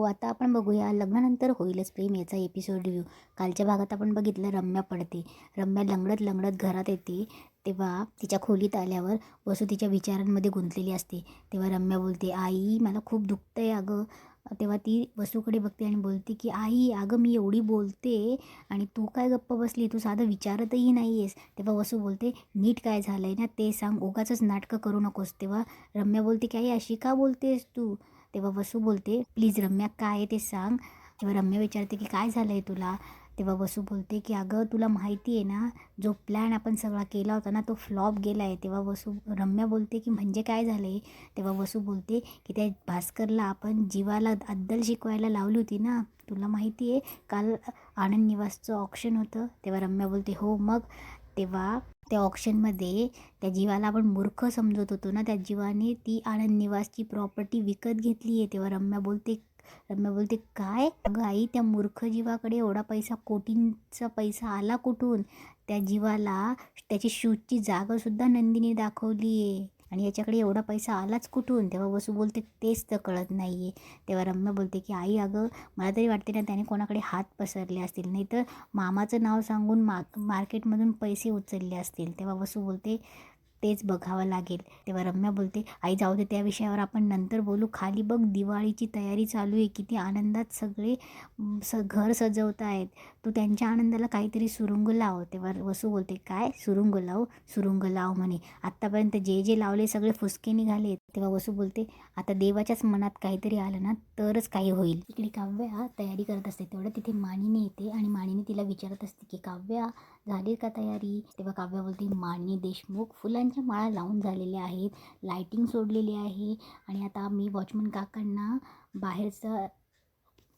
आता आपण बघूया लग्नानंतर होईलच प्रेम याचा एपिसोड रिव्ह्यू. कालच्या भागात आपण बघितलं रम्या पडते. रम्या लंगडत लंगडत घरात येते. तेव्हा तिच्या खोलीत आल्यावर वसू तिच्या विचारांमध्ये गुंतलेली असते. तेव्हा रम्या बोलते, आई मला खूप दुखतं आहे अगं. तेव्हा ती वसूकडे बघते आणि बोलते की आई अगं मी एवढी बोलते आणि तू काय गप्प बसली, तू साधं विचारतही नाही आहेस. तेव्हा वसू बोलते नीट काय झालं आहे ना ते सांग, उगाचच नाटकं करू नकोस. तेव्हा रम्या बोलते की आई अशी का बोलतेस तू. तेव्हा वसू बोलते प्लीज रम्या काय आहे ते सांग. तेव्हा रम्या विचारते की काय झालं आहे तुला. तेव्हा वसू बोलते की अगं तुला माहिती आहे ना जो प्लॅन आपण सगळा केला होता ना तो फ्लॉप गेला आहे. तेव्हा रम्या बोलते की म्हणजे काय झालं आहे. तेव्हा वसू बोलते की त्या भास्करला आपण जीवाला अद्दल शिकवायला लावली होती ना, तुला माहिती आहे काल आनंद निवासचं ऑप्शन होतं. तेव्हा रम्या बोलते हो मग. तेव्हा त्या ऑप्शनमध्ये त्या जीवाला आपण मूर्ख समजत होतो ना, त्या जीवाने ती आनंद निवासची प्रॉपर्टी विकत घेतली आहे. तेव्हा रम्या बोलते काय अगं आई त्या मूर्ख जीवाकडे एवढा पैसा, कोटींचा पैसा आला कुठून. त्या जीवाला त्याची शूटची जागासुद्धा नंदिनी दाखवली आहे आणि याच्याकडे एवढा पैसा आलाच कुठून. तेव्हा वसू बोलते तेच तर कळत नाही आहे. तेव्हा रम्या बोलते की आई अगं मला तरी वाटते ना त्याने कोणाकडे हात पसरले असतील, नाही तर मामाचं नाव सांगून मार्केटमधून पैसे उचलले असतील. तेव्हा वसू बोलते तेच बघावं लागेल. तेव्हा रम्या बोलते आई जाऊ दे त्या विषयावर आपण नंतर बोलू, खाली बघ दिवाळीची तयारी चालू आहे, किती आनंदात सगळे घर सजवत आहेत, तू त्यांच्या आनंदाला काहीतरी सुरुंग लाव. तेव्हा वसू बोलते काय सुरुंग लाव म्हणे, आत्तापर्यंत जे जे लावले सगळे फुसके निघाले. तेव्हा वसू बोलते आता देवाच्याच मनात काहीतरी आलं ना तरच काही होईल. इकडे काव्या तयारी करत असते तेवढं तिथे मानिनी येते आणि मानिनी तिला विचारत असते की काव्या झाली का तयारी. तेव्हा काव्या बोलते मानिनी देशमुख फुलांच्या माळा लावून झालेल्या आहेत, लाईटिंग सोडलेली आहे आणि आता मी वॉचमन काकांना बाहेरचं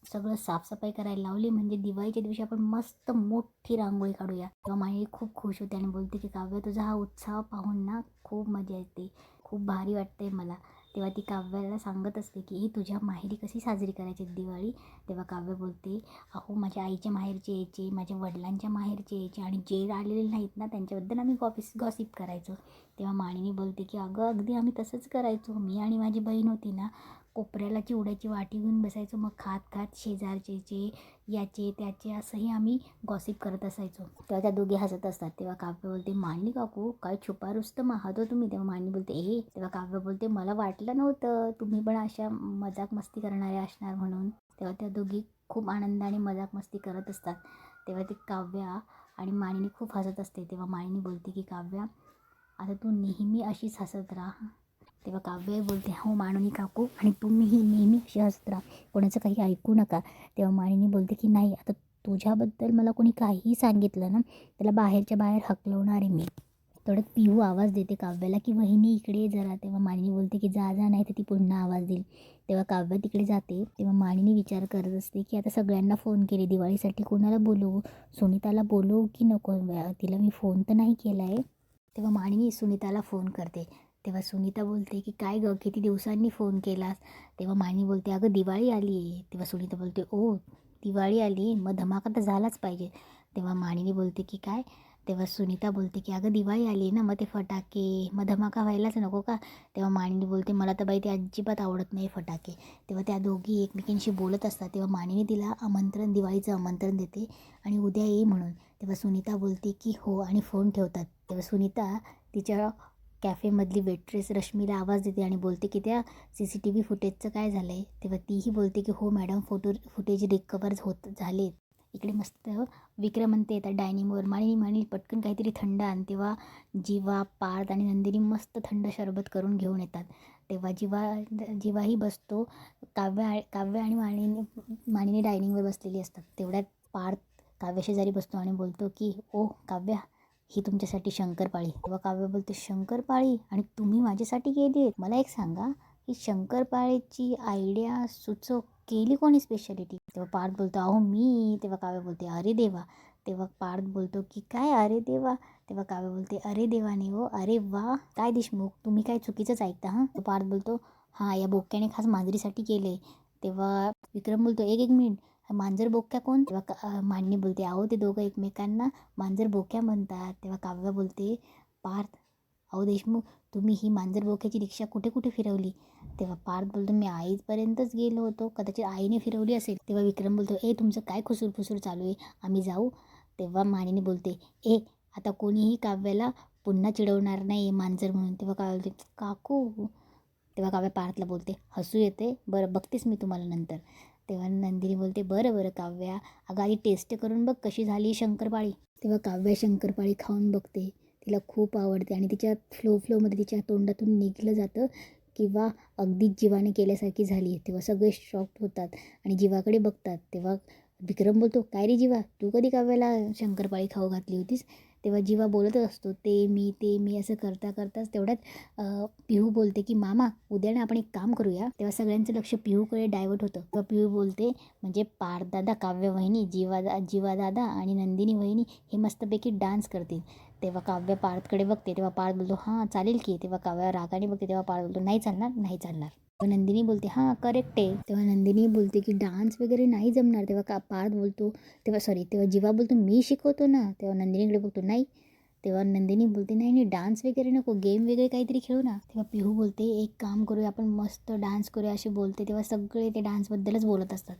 सगळं साफसफाई करायला लावली, म्हणजे दिवाळीच्या दिवशी आपण मस्त मोठी रांगोळी काढूया. तेव्हा माई खूप खुश होते आणि बोलते की काव्य तुझा हा उत्साह पाहून ना खूप मजा येते, खूप भारी वाटते मला. तेव्हा ती काव्याला सांगत असते की ही तुझ्या माहेरी कशी साजरी करायची दिवाळी. तेव्हा काव्य बोलते अहो माझ्या आईच्या माहेरचे यायचे, माझ्या वडिलांच्या माहेरचे यायचे आणि जे आलेले नाहीत ना त्यांच्याबद्दल आम्ही गॉसिप करायचो. तेव्हा माणिनी बोलते की अगं अगदी आम्ही तसंच करायचो, मी आणि माझी बहीण होती ना कोपऱ्याला चिवड्याची वाटी घेऊन बसायचो, मग खात खात शेजारचे याचे त्याचे असंही आम्ही गॉसिप करत असायचो. तेव्हा त्या दोघे हसत असतात. तेव्हा काव्य बोलते मांडणी काकू काय छुपा रुस्तम आहात हो तुम्ही. तेव्हा मांडणी बोलते तेव्हा काव्य बोलते मला वाटलं नव्हतं तुम्ही पण अशा मजाक मस्ती करणारे असणार म्हणून. तेव्हा त्या दोघी खूप आनंदाने मजाक मस्ती करत असतात. तेव्हा ती काव्या आणि मानिनी खूप हसत असते. तेव्हा मानिनी बोलते की काव्या आता तू नेहमी अशीच हसत राहा. तेव्हा काव्य बोलते हो मानिनी काकू आणि तुम्हीही नेहमी अशी हसत राहा, कोणाचं काही ऐकू नका. तेव्हा मानिनी बोलते की नाही आता तुझ्याबद्दल मला कोणी काहीही सांगितलं ना त्याला बाहेरच्या बाहेर हकलवणार आहे मी. तेवढ्यात पिहू आवाज देते काव्याला की वहिनी इकडे ये जरा. तेव्हा मानिनी बोलते की जा नाही तर ती पुन्हा आवाज देईल. तेव्हा काव्य तिकडे जाते. तेव्हा मानिनी विचार करत असते की आता सगळ्यांना फोन केले दिवाळीसाठी, कोणाला बोलवू, सुनीताला बोलवू की नको, तिला मी फोन तर नाही केला आहे. तेव्हा मानिनी सुनीताला फोन करते. तेव्हा सुनीता बोलते की काय गं किती दिवसांनी फोन केलास. तेव्हा मानिनी बोलते अगं दिवाळी आली आहे. तेव्हा सुनीता बोलते ओ दिवाळी आली मग धमाका तर झालाच पाहिजे. तेव्हा मानिनी बोलते की काय. तेव्हा सुनीता बोलते की अगं दिवाळी आली ना मग ते फटाके मग धमाका व्हायलाच नको का. तेव्हा मानिनी बोलते मला तर बाई ते अजिबात आवडत नाही फटाके. तेव्हा त्या दोघी एकमेकींशी बोलत असतात. तेव्हा मानिनी तिला दिवाळीचं आमंत्रण देते आणि उद्या ये म्हणून. तेव्हा सुनीता बोलते की हो आणि फोन ठेवतात. तेव्हा सुनीता तिच्या कॅफेमधली वेट्रेस रश्मीला आवाज देते आणि बोलते की त्या CCTV फुटेजचं काय झालं आहे. तेव्हा तीही बोलते की हो मॅडम फुटेज रिकवर झालेत. इकडे मस्त विक्रमंते येतात डायनिंगवर. माणी पटकन काहीतरी थंड आण. तेव्हा जीवा पार्थ आणि नंदिनी मस्त थंड सरबत करून घेऊन येतात. तेव्हा जीवाही बसतो. काव्य आणि माणिनी डायनिंगवर बसलेली असतात. तेवढ्यात पार्थ काव्याशेजारी बसतो आणि बोलतो की ओ काव्या ही तुमच्यासाठी शंकरपाळी. तेव्हा काव्य बोलते शंकरपाळी आणि तुम्ही माझ्यासाठी केली आहे. मला एक सांगा ही शंकरपाळीची आयडिया केली कोणी स्पेशालिटी. तेव्हा पार्थ बोलतो अहो मी. तेव्हा काव्य बोलते अरे देवा. तेव्हा पार्थ बोलतो की काय अरे देवा. तेव्हा काव्य बोलते अरे देवाने हो अरे वा काय देशमुख तुम्ही काय चुकीचंच ऐकता हां. पार्थ बोलतो हां या बोक्याने खास मांजरीसाठी केले. तेव्हा विक्रम बोलतो एक मिनिट मांजर बोक्या कोण. तेव्हा मांडणी बोलते अहो ते दोघं एकमेकांना मांजर बोक्या म्हणतात. तेव्हा काव्य बोलते पार्थ अहो देशमुख, तुम्ही ही मांजर बोक्याची रिक्षा कुठे कुठे फिरवली? तेव्हा पार्थ बोलतो, मी आईपर्यंतच गेलो होतो, कदाचित आईने फिरवली असेल. तेव्हा विक्रम बोलतो, तुमचं काय खुसूर चालू आहे, आम्ही जाऊ? तेव्हा मानिनी बोलते, आता कोणीही काव्याला पुन्हा चिडवणार नाही मांजर म्हणून. तेव्हा काव्या बोलते, काकू. तेव्हा काव्या पार्थला बोलते, हसू येते, बरं बघतेस मी तुम्हाला नंतर. तेव्हा नंदिनी बोलते, बरं काव्या, अगं आधी टेस्ट करून बघ कशी झाली शंकरपाळी. तेव्हा काव्या शंकरपाळी खाऊन बघते, तिला खूप आवडते आणि तिच्या फ्लोमध्ये तिच्या तोंडातून निघलं जातं किंवा अगदीच जीवाने केल्यासारखी झाली. तेव्हा सगळे शॉक्ड होतात आणि जीवाकडे बघतात. तेव्हा विक्रम बोलतो, काय रे जीवा, तू कधी काव्याला शंकरपाळी खाऊ घातली होतीस? तेव्हा जीवा बोलतच असतो, ते मी असं करताच तेवढ्यात पिहू बोलते की मामा, उद्या ना आपण एक काम करूया. तेव्हा सगळ्यांचं लक्ष पिहूकडे डायव्हर्ट होतं. तेव्हा पिहू बोलते, म्हणजे पार्थदादा, काव्य वहिनी, जीवा दादा आणि नंदिनी वहिनी हे मस्तपैकी डान्स करतील. तेव्हा काव्य पार्थकडे बघते. तेव्हा पार्थ बोलतो, हां चालेल की. तेव्हा काव्य रागाने बघते. तेव्हा पार्थ बोलतो, नाही चालणार. तेव्हा नंदिनी बोलते, हां करेक्ट आहे. तेव्हा नंदिनी बोलते की डान्स वगैरे नाही जमणार. तेव्हा पार्थ बोलतो, तेव्हा जीवा बोलतो, मी शिकवतो ना. तेव्हा नंदिनीकडे बघतो, नाही. तेव्हा नंदिनी बोलते, नाही डान्स वगैरे नको, गेम वगैरे काहीतरी खेळू ना. तेव्हा पिहू बोलते, एक काम करूया आपण, मस्त डान्स करूया असे बोलते. तेव्हा सगळे ते डान्सबद्दलच बोलत असतात.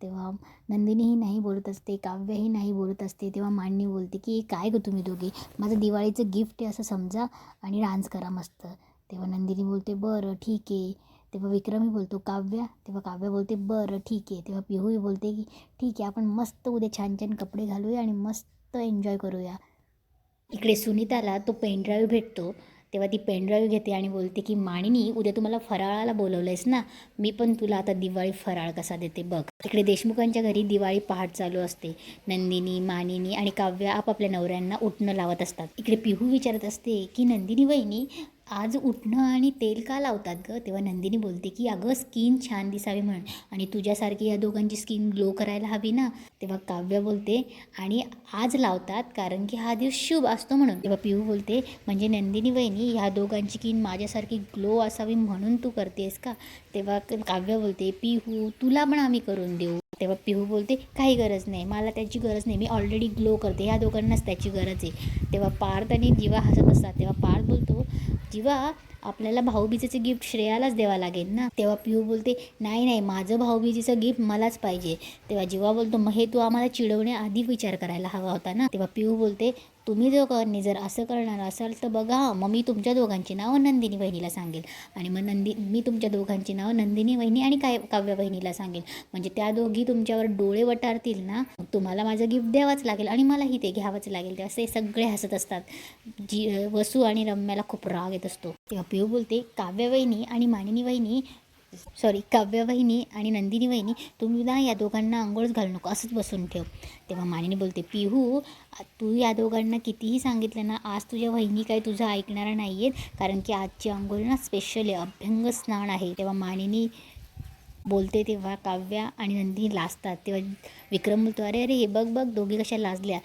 तेव्हा नंदिनीही नाही बोलत असते, काव्यही नाही बोलत असते. तेव्हा मांडणी बोलते की काय गं तुम्ही दोघे, माझं दिवाळीचं गिफ्ट आहे असं समजा आणि डान्स करा मस्त. तेव्हा नंदिनी बोलते, बरं ठीक आहे. तेव्हा विक्रमही बोलतो, काव्या. तेव्हा काव्य बोलते, बरं ठीक आहे. तेव्हा पिहूही बोलते की ठीक आहे, आपण मस्त उद्या छान कपडे घालूया आणि मस्त एन्जॉय करूया. इकडे सुनीताला तो पेनड्राईव्ह भेटतो. तेव्हा ती पेनड्राईव्ह घेते आणि बोलते की मानिनी, उद्या तुम्हाला फराळाला बोलवलं आहेस ना, मी पण तुला आता दिवाळी फराळ कसा देते बघ. इकडे देशमुखांच्या घरी दिवाळी पहाट चालू असते. नंदिनी, मानिनी आणि काव्य आपापल्या नवऱ्यांना उठणं लावत असतात. इकडे पिहू विचारत असते की नंदिनी वहिनी, आज उठणं आणि तेल का लावतात गं? तेव्हा नंदिनी बोलते की अगं स्किन छान दिसावी म्हणून, आणि तुझ्यासारखी या दोघांची स्किन ग्लो करायला हवी ना. तेव्हा काव्य बोलते, आणि आज लावतात कारण की हा दिवस शुभ असतो म्हणून. तेव्हा पिहू बोलते, म्हणजे नंदिनी वहिनी, ह्या दोघांची स्किन माझ्यासारखी ग्लो असावी म्हणून तू करतेस का? तेव्हा काव्य बोलते, पिहू तुला पण आम्ही करून देऊ. तेव्हा पिहू बोलते, काही गरज नाही, मला त्याची गरज नाही, मी ऑलरेडी ग्लो करते, ह्या दोघांनाच त्याची गरज आहे. तेव्हा पार्थ आणि जीवा हसत असतात. तेव्हा पार्थ बोलतो, जीवा, आपल्याला भाऊबीजेचं गिफ्ट श्रेयालाच द्यावं लागेल ना. तेव्हा पिहू बोलते, नाही, माझं भाऊबीजेचं गिफ्ट मलाच पाहिजे. तेव्हा जीवा बोलतो, मग हे तू आम्हाला चिडवण्याआधी विचार करायला हवा होता ना. तेव्हा पिहू बोलते, तुम्ही दोघांनी जर असं करणार असाल तर बघा, मग मी तुमच्या दोघांची नावं नंदिनी वहिनीला सांगेल, आणि मग मी तुमच्या दोघांची नावं नंदिनी वहिनी आणि काव्य वहिनीला सांगेल, म्हणजे त्या दोघी तुमच्यावर डोळे वटारतील ना, मग तुम्हाला माझं गिफ्ट द्यावंच लागेल आणि मलाही ते घ्यावंच लागेल. तेव्हा ते सगळे हसत असतात. वसू आणि रम्याला खूप राग येत असतो. तेव्हा पिहू बोलते, काव्य वहिनी आणि नंदिनी वहिनी, तुम्ही ना या दोघांना आंघोळच घालू नको, असंच बसून ठेव. तेव्हा मानिनी बोलते, पिहू, तू या दोघांना कितीही सांगितलं ना, आज तुझ्या वहिनी काही तुझं ऐकणार नाही आहेत, कारण की आजची आंघोळ ना स्पेशल आहे, अभ्यंग स्नान आहे. तेव्हा मानिनी बोलते, तेव्हा काव्या आणि नंदिनी लाजतात. तेव्हा विक्रम बोलतो, अरे हे बघ दोघी कशा लाजल्या.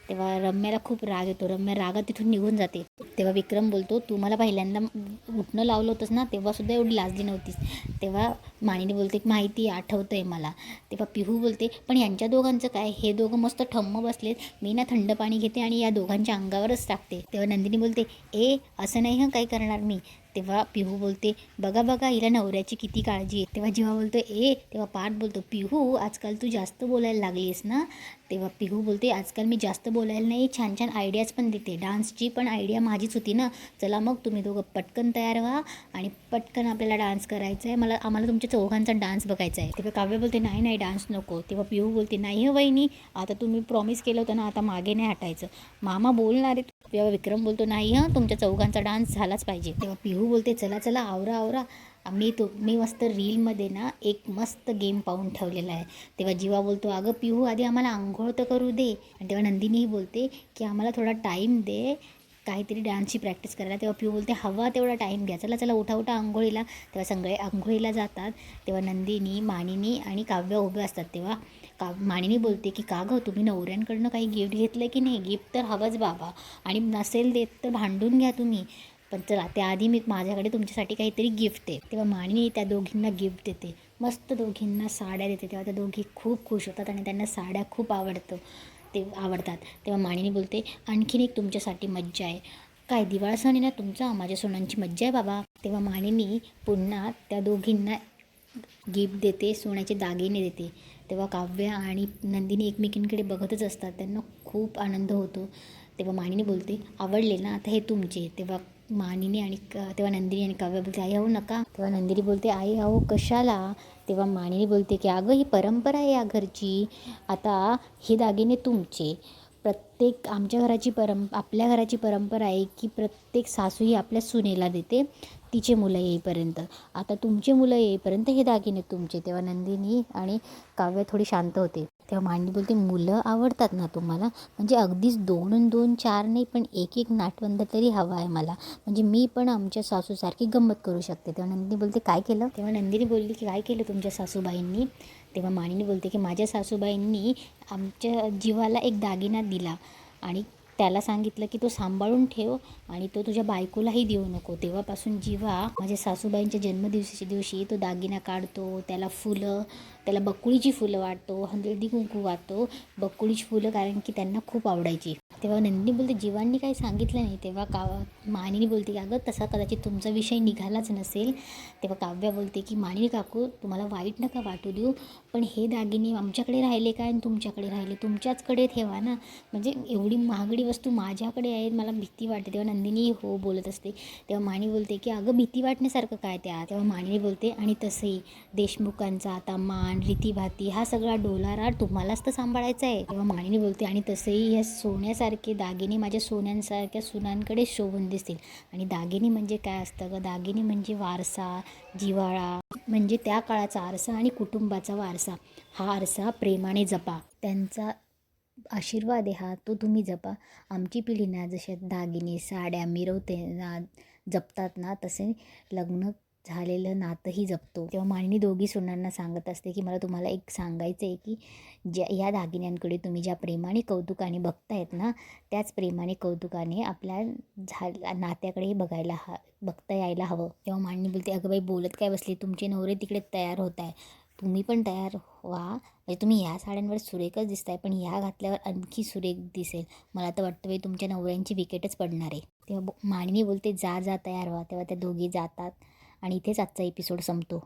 तेव्हा रम्याला खूप राग येतो. रम्या रागात तिथून निघून जाते. तेव्हा विक्रम बोलतो, तू मला पहिल्यांदा उठणं लावलं होतंस ना, तेव्हासुद्धा एवढी लाजली नव्हतीस. तेव्हा मानिनी बोलते, माहिती आठवतं आहे मला. तेव्हा पिहू बोलते, पण यांच्या दोघांचं काय, हे दोघं मस्त ठम्म बसलेत, मी ना थंड पाणी घेते आणि या दोघांच्या अंगावरच टाकते. तेव्हा नंदिनी बोलते, असं नाही काही करणार मी. तेव्हा पिहू बोलते, बघा हिला नवऱ्याची किती काळजी आहे. तेव्हा जेव्हा बोलतो तेव्हा पार्थ बोलतो, पिहू आजकाल तू जास्त बोलायला लागलीस ना. तेव्हा पिहू बोलते, आजकाल मी जास्त बोलायला नाही, छान आयडियाज पण देते, डान्सची पण आयडिया माझीच होती ना. चला मग तुम्ही दोघं पटकन तयार व्हा आणि पटकन आपल्याला डान्स करायचा आहे, आम्हाला तुमच्या चौघांचा डान्स बघायचा आहे. तेव्हा काव्य बोलते, नाही डान्स नको. तेव्हा पिहू बोलते, नाही वहिनी, आता तुम्ही प्रॉमिस केलं होतं ना, आता मागे नाही हटायचं, मामा बोलणार आहे. तेव्हा विक्रम बोलतो, नाही तुमच्या चौघांचा डान्स झालाच पाहिजे. तेव्हा पिहू बोलते, चला आवरा. मी मस्त रीलमध्ये ना एक मस्त गेम पाहून ठेवलेला आहे. तेव्हा जीवा बोलतो, अगं पिहू, आधी आम्हाला आंघोळ तर करू दे. आणि तेव्हा नंदिनीही बोलते की आम्हाला थोडा टाईम दे काहीतरी डान्सची प्रॅक्टिस करायला. तेव्हा पिहू बोलते, हवा तेवढा टाईम घ्या, चला उठा आंघोळीला. तेव्हा सगळे आंघोळीला जातात. तेव्हा नंदिनी, मानिनी आणि काव्य उभे असतात. तेव्हा मानिनी बोलते की का गं, तुम्ही नवऱ्यांकडनं काही गिफ्ट घेतलं की नाही? गिफ्ट तर हवंच बाबा, आणि नसेल देत तर भांडून घ्या तुम्ही, पण चला त्याआधी मी माझ्याकडे तुमच्यासाठी काहीतरी गिफ्ट आहे. तेव्हा मानिनी त्या दोघींना गिफ्ट देते, मस्त दोघींना साड्या देते. तेव्हा त्या दोघी खूप खुश होतात आणि त्यांना साड्या खूप आवडतात. तेव्हा मानिनी बोलते, आणखीन एक तुमच्यासाठी मज्जा आहे, काय दिवाळ सण आहे ना तुमचा, माझ्या सोनांची मज्जा आहे बाबा. तेव्हा मानिनी पुन्हा त्या दोघींना गिफ्ट देते, सोन्याचे दागिने देते. तेव्हा काव्य आणि नंदिनी एकमेकींकडे बघतच असतात, त्यांना खूप आनंद होतो. तेव्हा मानिनी बोलते, आवडले ना, आता हे तुमचे. तेव्हा मानिनी आणि तेव्हा नंदिनी आणि काव्य बोलते, आई अहो नका. तेव्हा नंदिनी बोलते, आई अहो कशाला. तेव्हा मानिनी बोलते की अगं ही परंपरा आहे या घरची, आता हे दागिने तुमचे. प्रत्येक आमच्या घराची आपल्या घराची परंपरा आहे की प्रत्येक सासू ही आपल्या सुनेला देते तिचे मुलं येईपर्यंत. आता तुमचे मुलं येईपर्यंत हे दागिने तुमचे. तेव्हा नंदिनी आणि काव्य थोडी शांत होते. तेव्हा मांडी बोलते, मुलं आवडतात ना तुम्हाला, म्हणजे अगदीच 2 4 नाही, पण एक नातवंड तरी हवा आहे मला, म्हणजे मी पण आमच्या सासूसारखी गंमत करू शकते. तेव्हा नंदिनी बोलते, काय केलं. तेव्हा नंदिनी बोलली की काय केलं तुमच्या सासूबाईंनी. तेव्हा मानिनी बोलते की माझ्या सासूबाईंनी आमच्या जीवाला एक दागिना दिला आणि त्याला सांगितलं की तो सांभाळून ठेव आणि तो तुझ्या बायकोलाही देऊ नको. तेव्हापासून जीवा माझ्या सासूबाईंच्या जन्मदिवसाच्या दिवशी तो दागिना काढतो, त्याला फुलं, त्याला बकुळीची फुलं वाटतो, हळदी कुंकू वाटतो, बकुळीची फुलं, कारण की त्यांना खूप आवडायची. तेव्हा नंदिनी बोलते, जीवांनी काही सांगितलं नाही. तेव्हा मानिनी बोलते की अगं तसा कदाचित तुमचा विषय निघालाच नसेल. तेव्हा काव्या बोलते की मानिनी काकू तुम्हाला वाईट नका वाटू देऊ, पण हे दागिने आमच्याकडे राहिले काय आणि तुमच्याकडे राहिले, तुमच्याचकडे ठेवा ना, म्हणजे एवढी महागडी वस्तू माझ्याकडे आहे, मला भीती वाटते. तेव्हा नंदिनी हो बोलत असते. तेव्हा मानी बोलते की अगं भीती वाटण्यासारखं काय त्या. तेव्हा मानिनी बोलते, आणि तसंही देशमुखांचा आता मान रीतीभाती हा सगळा डोलारा तुम्हालाच तर सांभाळायचा आहे. तेव्हा मानिनी बोलते, आणि तसंही ह्या सोन्यासारखे दागिने माझ्या सोन्यांसारख्या सुनांकडे शोभून दिसतील. आणि दागिने म्हणजे काय असतं ग, दागिने म्हणजे वारसा, जिव्हाळा, म्हणजे त्या काळाचा आरसा आणि कुटुंबाचा वारसा. हा आरसा प्रेमाने जपा, त्यांचा आशीर्वाद आहे हा, तो तुम्ही जपा. आमची पिढी ना जशा दागिने साड्या मिरवते ना, जपतात ना, तसे लग्न झालेलं नातंही जपतो. तेव्हा मानिनी दोघी सुनांना सांगत असते की मला तुम्हाला एक सांगायचं आहे की या दागिन्यांकडे तुम्ही ज्या प्रेमाने कौतुकाने बघतायत ना, त्याच प्रेमाने कौतुकाने आपल्या नात्याकडे बघता यायला हवं. तेव्हा मानिनी बोलते, अगं बाई बोलत काय बसली, तुमचे नवरे तिकडे तयार होत आहे, तुम्ही पण तयार व्हा. म्हणजे तुम्ही ह्या साड्यांवर सुरेखच दिसताय, पण ह्या घातल्यावर आणखी सुरेख दिसेल. मला तर वाटतं बाई तुमच्या नवऱ्यांची विकेटच पडणार आहे. तेव्हा मानिनी बोलते, जा जा तयार व्हा. तेव्हा त्या दोघी जातात आणि इथेच आजचा एपिसोड संपतो.